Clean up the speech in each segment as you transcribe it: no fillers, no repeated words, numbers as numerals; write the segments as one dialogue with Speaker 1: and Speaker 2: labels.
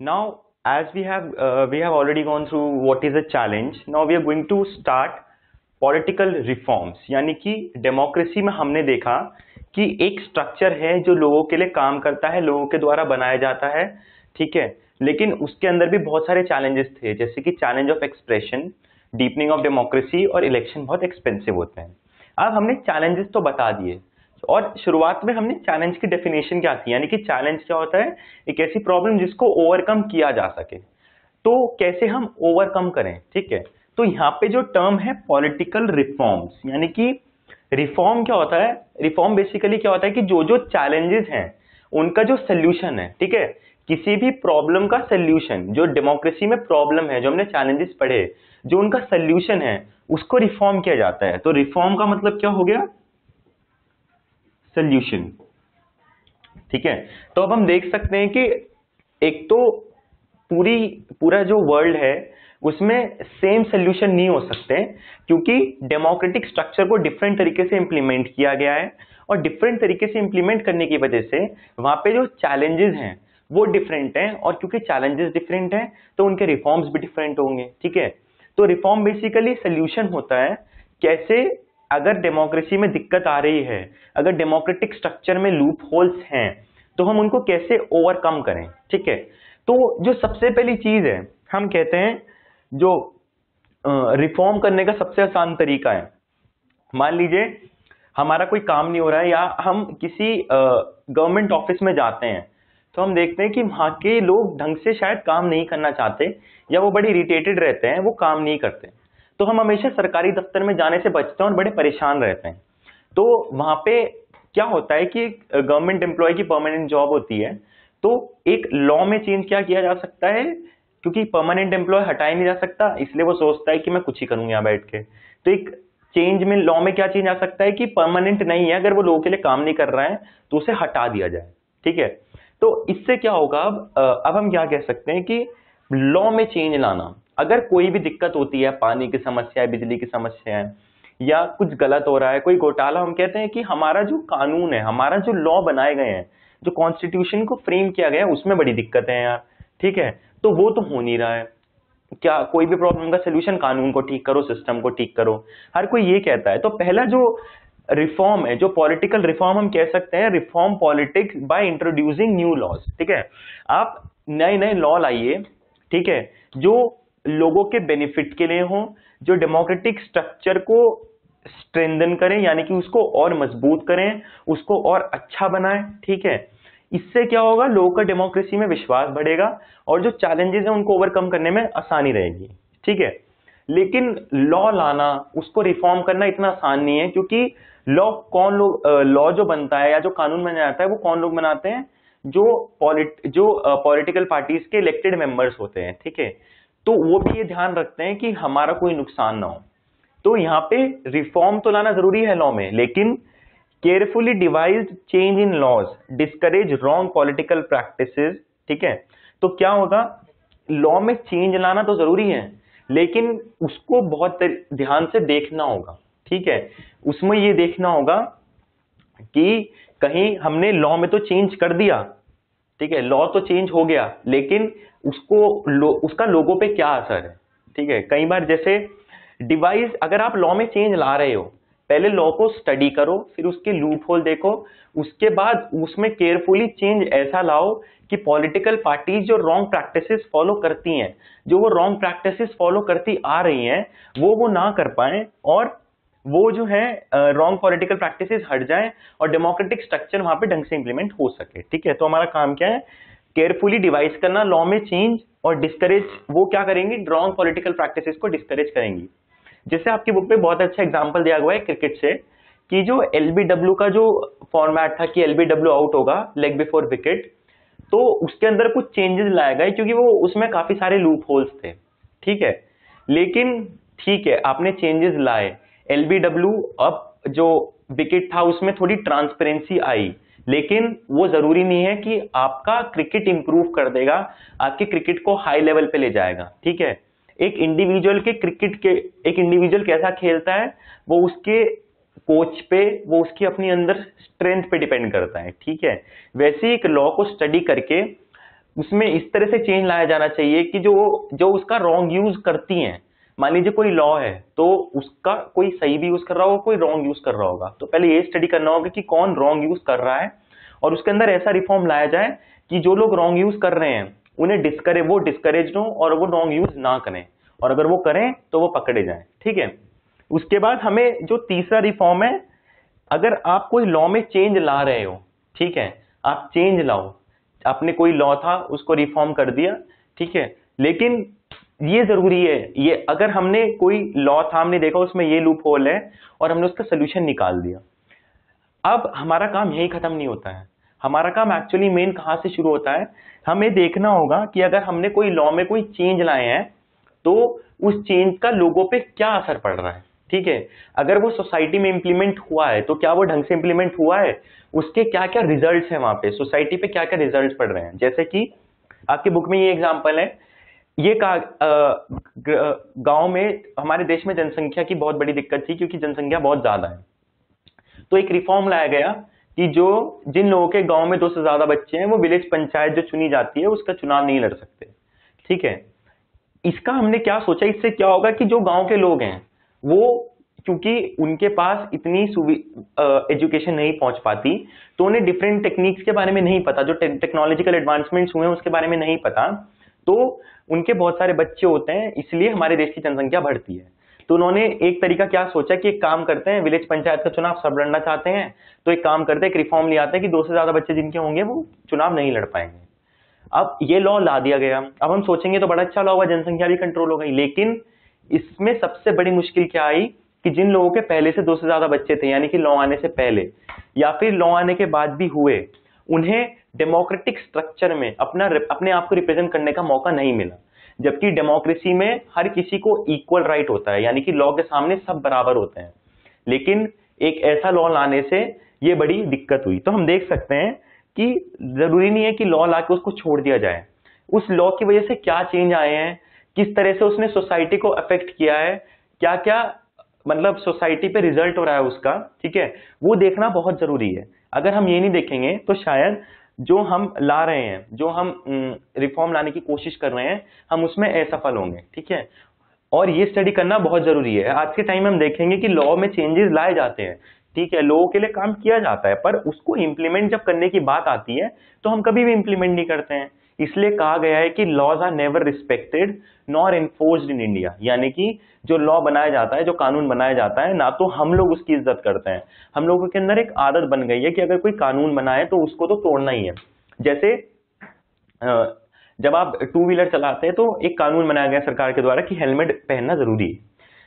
Speaker 1: Now, as we have already gone through what is a challenge. Now we are going to start political reforms, यानी कि democracy में हमने देखा कि एक स्ट्रक्चर है जो लोगों के लिए काम करता है, लोगों के द्वारा बनाया जाता है, ठीक है। लेकिन उसके अंदर भी बहुत सारे चैलेंजेस थे, जैसे कि challenge of expression, deepening of democracy और इलेक्शन बहुत एक्सपेंसिव होते हैं। अब हमने चैलेंजेस तो बता दिए और शुरुआत में हमने चैलेंज की डेफिनेशन क्या थी, यानी कि चैलेंज क्या होता है, एक ऐसी प्रॉब्लम जिसको ओवरकम किया जा सके। तो कैसे हम ओवरकम करें, ठीक है। तो यहाँ पे जो टर्म है पॉलिटिकल रिफॉर्म्स, यानी कि रिफॉर्म क्या होता है, रिफॉर्म बेसिकली क्या होता है कि जो जो चैलेंजेस हैं उनका जो सोल्यूशन है, ठीक है, किसी भी प्रॉब्लम का सोल्यूशन, जो डेमोक्रेसी में प्रॉब्लम है, जो हमने चैलेंजेस पढ़े, जो उनका सोल्यूशन है उसको रिफॉर्म किया जाता है। तो रिफॉर्म का मतलब क्या हो गया, सोल्यूशन, ठीक है। तो अब हम देख सकते हैं कि एक तो पूरा जो वर्ल्ड है उसमें सेम सोल्यूशन नहीं हो सकते, क्योंकि डेमोक्रेटिक स्ट्रक्चर को डिफरेंट तरीके से इंप्लीमेंट किया गया है और डिफरेंट तरीके से इंप्लीमेंट करने की वजह से वहां पे जो चैलेंजेस हैं वो डिफरेंट हैं, और क्योंकि चैलेंजेस डिफरेंट हैं तो उनके रिफॉर्म्स भी डिफरेंट होंगे, ठीक है। तो रिफॉर्म बेसिकली सोल्यूशन होता है, कैसे अगर डेमोक्रेसी में दिक्कत आ रही है, अगर डेमोक्रेटिक स्ट्रक्चर में लूप होल्स हैं, तो हम उनको कैसे ओवरकम करें, ठीक है। तो जो सबसे पहली चीज है, हम कहते हैं जो रिफॉर्म करने का सबसे आसान तरीका है, मान लीजिए हमारा कोई काम नहीं हो रहा है या हम किसी गवर्नमेंट ऑफिस में जाते हैं, तो हम देखते हैं कि वहां के लोग ढंग से शायद काम नहीं करना चाहते या वो बड़े इरिटेटेड रहते हैं, वो काम नहीं करते। तो हम हमेशा सरकारी दफ्तर में जाने से बचते हैं और बड़े परेशान रहते हैं। तो वहां पे क्या होता है कि गवर्नमेंट एम्प्लॉय की परमानेंट जॉब होती है, तो एक लॉ में चेंज क्या किया जा सकता है, क्योंकि परमानेंट एम्प्लॉय हटाया नहीं जा सकता, इसलिए वो सोचता है कि मैं कुछ ही करूंगा यहाँ बैठ के। तो एक चेंज में लॉ में क्या चेंज आ सकता है कि परमानेंट नहीं है, अगर वो लोगों के लिए काम नहीं कर रहा है तो उसे हटा दिया जाए, ठीक है। तो इससे क्या होगा, अब हम क्या कह सकते हैं कि लॉ में चेंज लाना, अगर कोई भी दिक्कत होती है, पानी की समस्या है, बिजली की समस्या है, या कुछ गलत हो रहा है, कोई घोटाला, हम कहते हैं कि हमारा जो कानून है, हमारा जो लॉ बनाए गए हैं, जो कॉन्स्टिट्यूशन को फ्रेम किया गया है, उसमें बड़ी दिक्कत है यार, ठीक है। तो वो तो हो नहीं रहा है, क्या कोई भी प्रॉब्लम का सोल्यूशन कानून को ठीक करो, सिस्टम को ठीक करो, हर कोई ये कहता है। तो पहला जो रिफॉर्म है, जो पॉलिटिकल रिफॉर्म हम कह सकते हैं, reform politics by introducing new laws, ठीक है। आप नए नए लॉ लाइए, ठीक है, जो लोगों के बेनिफिट के लिए हो, जो डेमोक्रेटिक स्ट्रक्चर को स्ट्रेंथन करें, यानी कि उसको और मजबूत करें, उसको और अच्छा बनाएं, ठीक है। इससे क्या होगा, लोगों का डेमोक्रेसी में विश्वास बढ़ेगा और जो चैलेंजेस हैं उनको ओवरकम करने में आसानी रहेगी, ठीक है। लेकिन लॉ लाना, उसको रिफॉर्म करना इतना आसान नहीं है, क्योंकि लॉ जो बनता है या जो कानून बनाया जाता है वो कौन लोग बनाते हैं, जो पॉलिटिकल पार्टीज के इलेक्टेड मेंबर्स होते हैं, ठीक है। तो वो भी ये ध्यान रखते हैं कि हमारा कोई नुकसान ना हो। तो यहाँ पे रिफॉर्म तो लाना जरूरी है लॉ में, लेकिन carefully devised change in laws discourage wrong political practices, ठीक है। तो क्या होगा, लॉ में चेंज लाना तो जरूरी है, लेकिन उसको बहुत ध्यान से देखना होगा, ठीक है। उसमें ये देखना होगा कि कहीं हमने लॉ में तो चेंज कर दिया, ठीक है, लॉ तो चेंज हो गया, लेकिन उसका लोगों पे क्या असर है, ठीक है। कई बार जैसे डिवाइस, अगर आप लॉ में चेंज ला रहे हो, पहले लॉ को स्टडी करो, फिर उसके लूप होल देखो, उसके बाद उसमें केयरफुली चेंज ऐसा लाओ कि पॉलिटिकल पार्टीज जो रॉन्ग प्रैक्टिसेस फॉलो करती हैं, जो वो रॉन्ग प्रैक्टिसेस फॉलो करती आ रही हैं, वो ना कर पाए, और वो जो है रॉन्ग पॉलिटिकल प्रैक्टिसेस हट जाएं और डेमोक्रेटिक स्ट्रक्चर वहां पे ढंग से इंप्लीमेंट हो सके, ठीक है। तो हमारा काम क्या है, केयरफुली डिवाइस करना लॉ में चेंज, और डिस्करेज, वो क्या करेंगी, रॉन्ग पॉलिटिकल प्रैक्टिसेस को डिस्करेज करेंगी। जैसे आपकी बुक में बहुत अच्छा एग्जांपल दिया हुआ है क्रिकेट से, कि जो एलबीडब्ल्यू का जो फॉर्मेट था कि एलबीडब्ल्यू आउट होगा, लेग बिफोर विकेट, तो उसके अंदर कुछ चेंजेस लाए गए, क्योंकि वो उसमें काफी सारे लूप होल्स थे, ठीक है। लेकिन ठीक है, आपने चेंजेस लाए, एलबीडब्ल्यू, अब जो विकेट था उसमें थोड़ी ट्रांसपेरेंसी आई, लेकिन वो जरूरी नहीं है कि आपका क्रिकेट इंप्रूव कर देगा, आपके क्रिकेट को हाई लेवल पे ले जाएगा, ठीक है। एक इंडिविजुअल कैसा खेलता है, वो उसके कोच पे, वो उसकी अपनी अंदर स्ट्रेंथ पे डिपेंड करता है, ठीक है। वैसे एक लॉ को स्टडी करके उसमें इस तरह से चेंज लाया जाना चाहिए कि जो जो उसका रॉन्ग यूज करती हैं, मान लीजिए कोई लॉ है तो उसका कोई सही भी यूज कर रहा होगा, कोई रॉन्ग यूज कर रहा होगा, तो पहले ये स्टडी करना होगा कि कौन रॉन्ग यूज कर रहा है और उसके अंदर ऐसा रिफॉर्म लाया जाए कि जो लोग रॉन्ग यूज कर रहे हैं उन्हें डिस्करेज हो और वो रॉन्ग यूज ना करें, और अगर वो करें तो वो पकड़े जाएं। ठीक है, उसके बाद हमें जो तीसरा रिफॉर्म है, अगर आप कोई लॉ में चेंज ला रहे हो, ठीक है, आप चेंज लाओ, आपने कोई लॉ था उसको रिफॉर्म कर दिया, ठीक है, लेकिन ये जरूरी है, ये अगर हमने कोई लॉ था, हमने देखा उसमें ये लूप होल है और हमने उसका सोल्यूशन निकाल दिया, अब हमारा काम यही खत्म नहीं होता है। हमारा काम एक्चुअली मेन कहां से शुरू होता है, हमें देखना होगा कि अगर हमने कोई लॉ में कोई चेंज लाए हैं तो उस चेंज का लोगों पे क्या असर पड़ रहा है। ठीक है, अगर वो सोसाइटी में इंप्लीमेंट हुआ है तो क्या वो ढंग से इंप्लीमेंट हुआ है, उसके क्या क्या रिजल्ट्स हैं, वहां पे सोसाइटी पे क्या क्या रिजल्ट्स पड़ रहे हैं। जैसे कि आपके बुक में ये एग्जांपल है, ये गांव में, हमारे देश में जनसंख्या की बहुत बड़ी दिक्कत थी क्योंकि जनसंख्या बहुत ज्यादा है, तो एक रिफॉर्म लाया गया कि जो जिन लोगों के गांव में 2 से ज्यादा बच्चे हैं वो विलेज पंचायत जो चुनी जाती है उसका चुनाव नहीं लड़ सकते। ठीक है, इसका हमने क्या सोचा, इससे क्या होगा कि जो गांव के लोग हैं वो, क्योंकि उनके पास इतनी एजुकेशन नहीं पहुंच पाती, तो उन्हें डिफरेंट टेक्निक्स के बारे में नहीं पता, जो टेक्नोलॉजिकल एडवांसमेंट्स हुए हैं उसके बारे में नहीं पता, तो उनके बहुत सारे बच्चे होते हैं, इसलिए हमारे देश की जनसंख्या बढ़ती है। तो उन्होंने एक तरीका क्या सोचा कि एक काम करते हैं, विलेज पंचायत का चुनाव सब लड़ना चाहते हैं तो एक काम करते हैं, एक रिफॉर्म ले आते हैं कि 2 से ज्यादा बच्चे जिनके होंगे वो चुनाव नहीं लड़ पाएंगे। अब ये लॉ ला दिया गया, अब हम सोचेंगे तो बड़ा अच्छा लॉ हुआ, जनसंख्या भी कंट्रोल हो गई, लेकिन इसमें सबसे बड़ी मुश्किल क्या आई कि जिन लोगों के पहले से 2 से ज्यादा बच्चे थे, यानी कि लॉ आने से पहले या फिर लॉ आने के बाद भी हुए, उन्हें डेमोक्रेटिक स्ट्रक्चर में अपने आप को रिप्रेजेंट करने का मौका नहीं मिला। जबकि डेमोक्रेसी में हर किसी को इक्वल राइट होता है, यानी कि लॉ के सामने सब बराबर होते हैं, लेकिन एक ऐसा लॉ लाने से ये बड़ी दिक्कत हुई। तो हम देख सकते हैं कि जरूरी नहीं है कि लॉ लाके उसको छोड़ दिया जाए, उस लॉ की वजह से क्या चेंज आए हैं, किस तरह से उसने सोसाइटी को अफेक्ट किया है, क्या क्या मतलब सोसाइटी पे रिजल्ट हो रहा है उसका, ठीक है, वो देखना बहुत जरूरी है। अगर हम ये नहीं देखेंगे तो शायद जो हम ला रहे हैं, जो हम रिफॉर्म लाने की कोशिश कर रहे हैं, हम उसमें असफल होंगे। ठीक है, और ये स्टडी करना बहुत जरूरी है। आज के टाइम में हम देखेंगे कि लॉ में चेंजेस लाए जाते हैं, ठीक है, लोगों के लिए काम किया जाता है, पर उसको इंप्लीमेंट जब करने की बात आती है तो हम कभी भी इंप्लीमेंट नहीं करते हैं। इसलिए कहा गया है कि laws are never respected nor enforced in India, यानी कि जो लॉ बनाया जाता है, जो कानून बनाया जाता है, ना तो हम लोग उसकी इज्जत करते हैं, हम लोगों के अंदर एक आदत बन गई है कि अगर कोई कानून बनाए तो उसको तो तोड़ना ही है। जैसे जब आप 2 व्हीलर चलाते हैं तो एक कानून बनाया गया सरकार के द्वारा कि हेलमेट पहनना जरूरी है।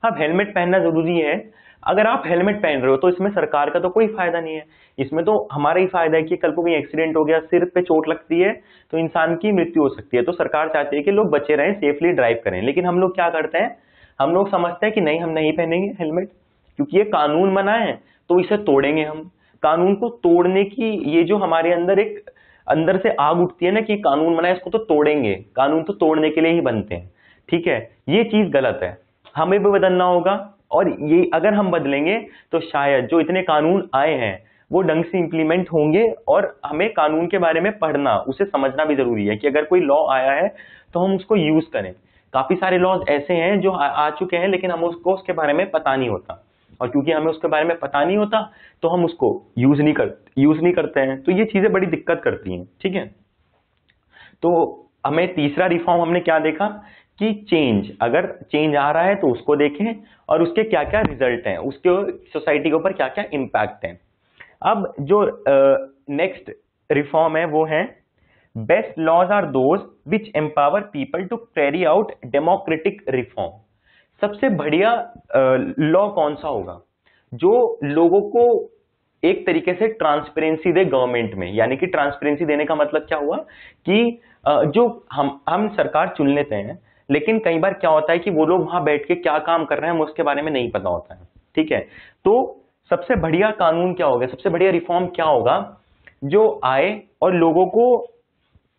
Speaker 1: अब हेलमेट पहनना जरूरी है, अगर आप हेलमेट पहन रहे हो तो इसमें सरकार का तो कोई फायदा नहीं है, इसमें तो हमारा ही फायदा है कि कल को कोई एक्सीडेंट हो गया, सिर पे चोट लगती है तो इंसान की मृत्यु हो सकती है, तो सरकार चाहती है कि लोग बचे रहें, सेफली ड्राइव करें। लेकिन हम लोग क्या करते हैं, हम लोग समझते हैं कि नहीं, हम नहीं पहनेंगे हेलमेट क्योंकि ये कानून बना है तो इसे तोड़ेंगे हम। कानून को तोड़ने की ये जो हमारे अंदर एक अंदर से आग उठती है ना कि कानून बना है इसको तो तोड़ेंगे, कानून तो तोड़ने के लिए ही बनते हैं। ठीक है, ये चीज गलत है, हमें भी बदलना होगा, और ये अगर हम बदलेंगे तो शायद जो इतने कानून आए हैं वो ढंग से इंप्लीमेंट होंगे। और हमें कानून के बारे में पढ़ना, उसे समझना भी जरूरी है कि अगर कोई लॉ आया है तो हम उसको यूज करें। काफी सारे लॉज ऐसे हैं जो आ चुके हैं लेकिन हम उसको उसके बारे में पता नहीं होता, और क्योंकि हमें उसके बारे में पता नहीं होता तो हम उसको यूज नहीं करते हैं, तो ये चीजें बड़ी दिक्कत करती हैं। ठीक है, तो हमें तीसरा रिफॉर्म हमने क्या देखा कि चेंज, अगर चेंज आ रहा है तो उसको देखें और उसके क्या क्या रिजल्ट हैं, उसके सोसाइटी के ऊपर क्या क्या इंपैक्ट है। अब जो नेक्स्ट रिफॉर्म है वो है best laws are those which empower people to carry out democratic reform. सबसे बढ़िया लॉ कौन सा होगा जो लोगों को एक तरीके से ट्रांसपेरेंसी दे गवर्नमेंट में, यानी कि ट्रांसपेरेंसी देने का मतलब क्या हुआ कि जो हम सरकार चुन लेते हैं, लेकिन कई बार क्या होता है कि वो लोग वहां बैठ के क्या काम कर रहे हैं हमें उसके बारे में नहीं पता होता है। ठीक है, तो सबसे बढ़िया कानून क्या होगा, सबसे बढ़िया रिफॉर्म क्या होगा जो आए और लोगों को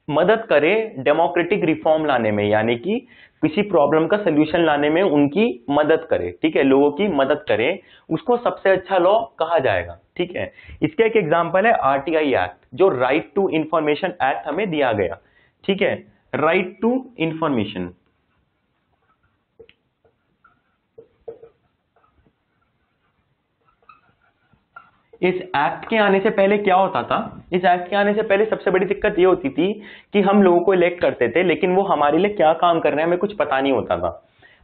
Speaker 1: मदद करे डेमोक्रेटिक रिफॉर्म लाने में, यानी कि किसी प्रॉब्लम का सोल्यूशन लाने में उनकी मदद करे। ठीक है, लोगों की मदद करे, उसको सबसे अच्छा लॉ कहा जाएगा। ठीक है, इसका एक एग्जांपल है आरटीआई एक्ट, जो राइट टू इंफॉर्मेशन एक्ट हमें दिया गया। ठीक है, राइट टू इंफॉर्मेशन। इस एक्ट के आने से पहले क्या होता था, इस एक्ट के आने से पहले सबसे बड़ी दिक्कत ये होती थी कि हम लोगों को इलेक्ट करते थे लेकिन वो हमारे लिए क्या काम कर रहे हैं हमें कुछ पता नहीं होता था।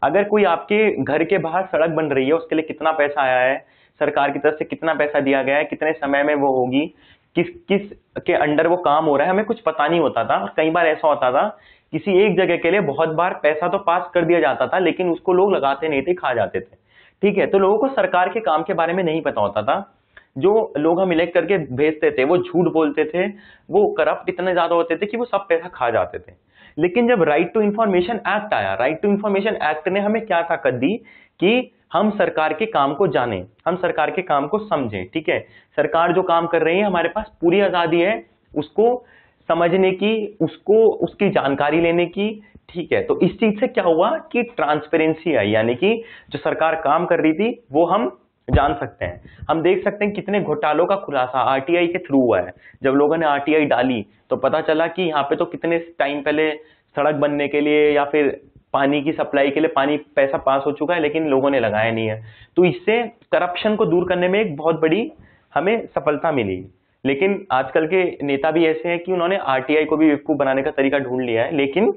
Speaker 1: अगर कोई आपके घर के बाहर सड़क बन रही है, उसके लिए कितना पैसा आया है, सरकार की तरफ से कितना पैसा दिया गया है, कितने समय में वो होगी, किस किस के अंडर वो काम हो रहा है, हमें कुछ पता नहीं होता था। और कई बार ऐसा होता था किसी एक जगह के लिए बहुत बार पैसा तो पास कर दिया जाता था लेकिन उसको लोग लगाते नहीं थे, खा जाते थे। ठीक है, तो लोगों को सरकार के काम के बारे में नहीं पता होता था। जो लोग हम इलेक्ट करके भेजते थे वो झूठ बोलते थे, वो करप्ट इतने ज्यादा होते थे कि वो सब पैसा खा जाते थे। लेकिन जब राइट टू इंफॉर्मेशन एक्ट आया, राइट टू इंफॉर्मेशन एक्ट ने हमें क्या ताकत दी कि हम सरकार के काम को जानें, हम सरकार के काम को समझें। ठीक है, सरकार जो काम कर रही है हमारे पास पूरी आजादी है उसको समझने की, उसको उसकी जानकारी लेने की। ठीक है, तो इस चीज से क्या हुआ कि ट्रांसपेरेंसी आई, यानी कि जो सरकार काम कर रही थी वो हम जान सकते हैं। हम देख सकते हैं कितने घोटालों का खुलासा आरटीआई के थ्रू हुआ है। जब लोगों ने आरटीआई डाली तो पता चला कि यहाँ पे तो कितने टाइम पहले सड़क बनने के लिए या फिर पानी की सप्लाई के लिए पानी पैसा पास हो चुका है लेकिन लोगों ने लगाया नहीं है। तो इससे करप्शन को दूर करने में एक बहुत बड़ी हमें सफलता मिली। लेकिन आजकल के नेता भी ऐसे हैं कि उन्होंने आरटीआई को भी बेवकूफ बनाने का तरीका ढूंढ लिया है। लेकिन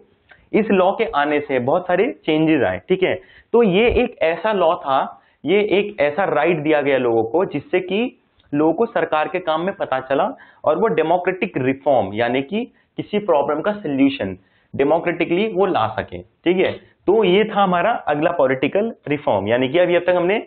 Speaker 1: इस लॉ के आने से बहुत सारे चेंजेस आए। ठीक है, तो ये एक ऐसा लॉ था, ये एक ऐसा राइट दिया गया लोगों को जिससे कि लोगों को सरकार के काम में पता चला और वो डेमोक्रेटिक रिफॉर्म यानी कि किसी प्रॉब्लम का सोल्यूशन डेमोक्रेटिकली वो ला सके। ठीक है, तो ये था हमारा अगला पॉलिटिकल रिफॉर्म। यानी कि अभी अब तक हमने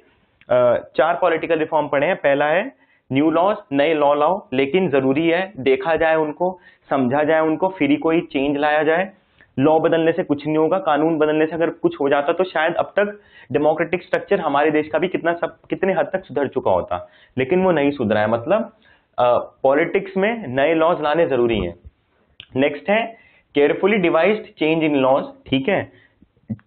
Speaker 1: 4 पॉलिटिकल रिफॉर्म पढ़े हैं। पहला है न्यू लॉज, नए लॉ लाओ, लेकिन जरूरी है देखा जाए उनको, समझा जाए उनको, फिर ही कोई चेंज लाया जाए। लॉ बदलने से कुछ नहीं होगा, कानून बदलने से अगर कुछ हो जाता तो शायद अब तक डेमोक्रेटिक स्ट्रक्चर हमारे देश का भी कितने हद तक सुधर चुका होता, लेकिन वो नहीं सुधरा है। मतलब पॉलिटिक्स में नए लॉज लाने जरूरी हैं। नेक्स्ट है carefully devised change in laws. ठीक है,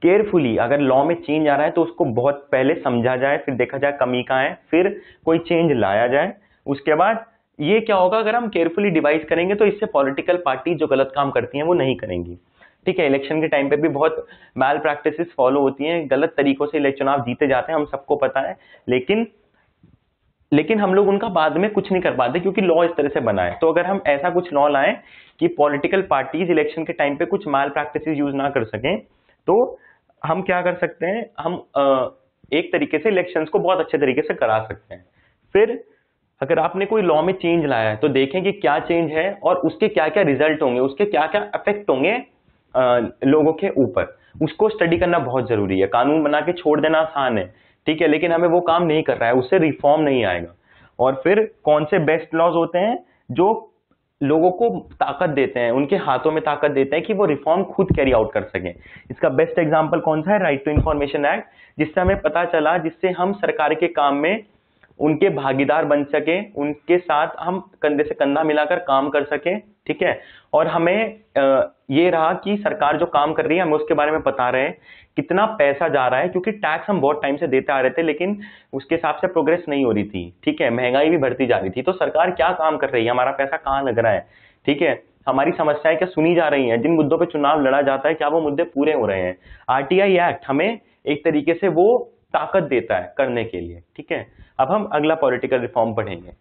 Speaker 1: केयरफुली अगर लॉ में चेंज आ रहा है तो उसको बहुत पहले समझा जाए, फिर देखा जाए कमी कहाँ है, फिर कोई चेंज लाया जाए। उसके बाद ये क्या होगा, अगर हम केयरफुली डिवाइस करेंगे तो इससे पॉलिटिकल पार्टी जो गलत काम करती हैं वो नहीं करेंगी। ठीक है, इलेक्शन के टाइम पे भी बहुत मैल प्रैक्टिसेस फॉलो होती हैं, गलत तरीकों से चुनाव जीते जाते हैं, हम सबको पता है। लेकिन हम लोग उनका बाद में कुछ नहीं कर पाते क्योंकि लॉ इस तरह से बना है। तो अगर हम ऐसा कुछ लॉ लाएं कि पॉलिटिकल पार्टीज इलेक्शन के टाइम पे कुछ मैल प्रैक्टिसेस यूज ना कर सकें, तो हम क्या कर सकते हैं, हम एक तरीके से इलेक्शंस को बहुत अच्छे तरीके से करा सकते हैं। फिर अगर आपने कोई लॉ में चेंज लाया है तो देखें कि क्या चेंज है और उसके क्या क्या रिजल्ट होंगे, उसके क्या क्या इफेक्ट होंगे लोगों के ऊपर, उसको स्टडी करना बहुत जरूरी है। कानून बना के छोड़ देना आसान है, ठीक है, लेकिन हमें वो काम नहीं कर रहा है, उससे रिफॉर्म नहीं आएगा। और फिर कौन से बेस्ट लॉज होते हैं जो लोगों को ताकत देते हैं, उनके हाथों में ताकत देते हैं कि वो रिफॉर्म खुद कैरी आउट कर सकें। इसका बेस्ट एग्जांपल कौन सा है, राइट टू इंफॉर्मेशन एक्ट, जिससे हमें पता चला, जिससे हम सरकार के काम में उनके भागीदार बन सके, उनके साथ हम कंधे से कंधा मिलाकर काम कर सके। ठीक है, और हमें ये रहा कि सरकार जो काम कर रही है हमें उसके बारे में पता रहे, कितना पैसा जा रहा है, क्योंकि टैक्स हम बहुत टाइम से देते आ रहे थे लेकिन उसके हिसाब से प्रोग्रेस नहीं हो रही थी। ठीक है, महंगाई भी बढ़ती जा रही थी। तो सरकार क्या काम कर रही है, हमारा पैसा कहाँ लग रहा है, ठीक है, हमारी समस्याएं क्या सुनी जा रही हैं, जिन मुद्दों पे चुनाव लड़ा जाता है क्या वो मुद्दे पूरे हो रहे हैं। आरटीआई एक्ट हमें एक तरीके से वो ताकत देता है करने के लिए। ठीक है, अब हम अगला पॉलिटिकल रिफॉर्म पढ़ेंगे।